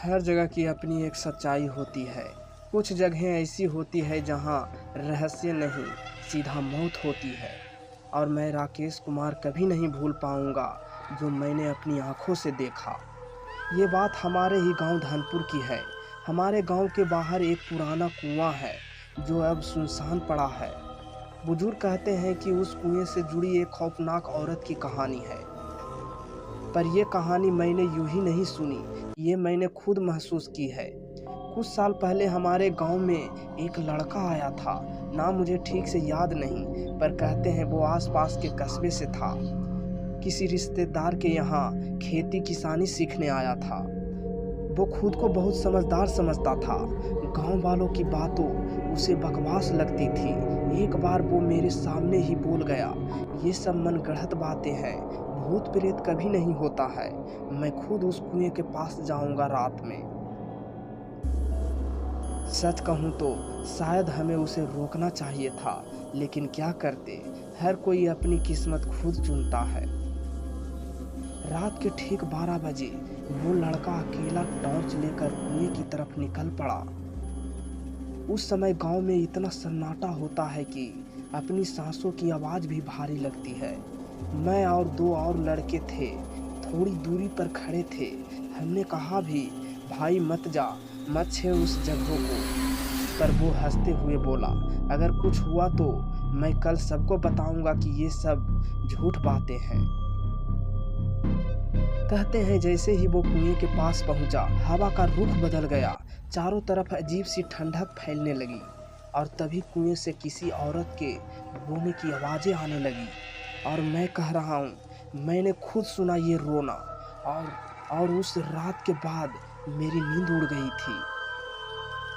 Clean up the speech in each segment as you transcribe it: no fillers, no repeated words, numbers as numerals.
हर जगह की अपनी एक सच्चाई होती है। कुछ जगहें ऐसी होती है जहां रहस्य नहीं, सीधा मौत होती है। और मैं राकेश कुमार कभी नहीं भूल पाऊंगा जो मैंने अपनी आंखों से देखा। ये बात हमारे ही गांव धनपुर की है। हमारे गांव के बाहर एक पुराना कुआं है जो अब सुनसान पड़ा है। बुजुर्ग कहते हैं कि उस कुएं से जुड़ी एक खौफनाक औरत की कहानी है। पर यह कहानी मैंने यूं ही नहीं सुनी, ये मैंने खुद महसूस की है। कुछ साल पहले हमारे गांव में एक लड़का आया था। नाम मुझे ठीक से याद नहीं, पर कहते हैं वो आसपास के कस्बे से था। किसी रिश्तेदार के यहाँ खेती किसानी सीखने आया था। वो खुद को बहुत समझदार समझता था। गांव वालों की बातों उसे बकवास लगती थी। एक बार वो मेरे सामने ही बोल गया, ये सब मनगढ़ंत बातें हैं, भूत प्रेत कभी नहीं होता है। मैं खुद उस कुएं के पास जाऊंगा रात में। सच कहूं तो शायद हमें उसे रोकना चाहिए था, लेकिन क्या करते, हर कोई अपनी किस्मत खुद चुनता है। रात के ठीक 12 बजे वो लड़का अकेला टॉर्च लेकर कुएं की तरफ निकल पड़ा। उस समय गांव में इतना सन्नाटा होता है कि अपनी सांसों की आवाज़ भी भारी लगती है। मैं और 2 और लड़के थे, थोड़ी दूरी पर खड़े थे। हमने कहा भी, भाई मत जा, मत छेड़ उस जगहों को। पर वो हंसते हुए बोला, अगर कुछ हुआ तो मैं कल सबको बताऊंगा कि ये सब झूठ बातें हैं। कहते हैं जैसे ही वो कुएं के पास पहुंचा, हवा का रुख बदल गया। चारों तरफ अजीब सी ठंडक फैलने लगी और तभी कुएं से किसी औरत के रोने की आवाज़ें आने लगी। और मैं कह रहा हूँ, मैंने खुद सुना ये रोना। और उस रात के बाद मेरी नींद उड़ गई थी।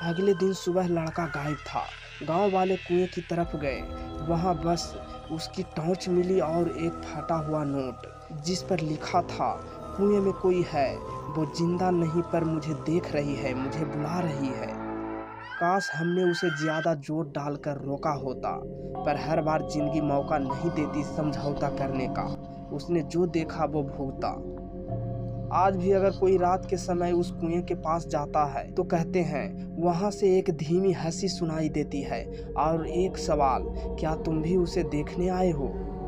अगले दिन सुबह लड़का गायब था। गांव वाले कुएं की तरफ गए। वहां बस उसकी टॉर्च मिली और एक फटा हुआ नोट, जिस पर लिखा था, कुएं में कोई है, वो जिंदा नहीं पर मुझे देख रही है, मुझे बुला रही है। काश हमने उसे ज़्यादा जोर डालकर रोका होता, पर हर बार जिंदगी मौका नहीं देती समझौता करने का। उसने जो देखा वो भुगता। आज भी अगर कोई रात के समय उस कुएं के पास जाता है तो कहते हैं वहां से एक धीमी हंसी सुनाई देती है और एक सवाल, क्या तुम भी उसे देखने आए हो?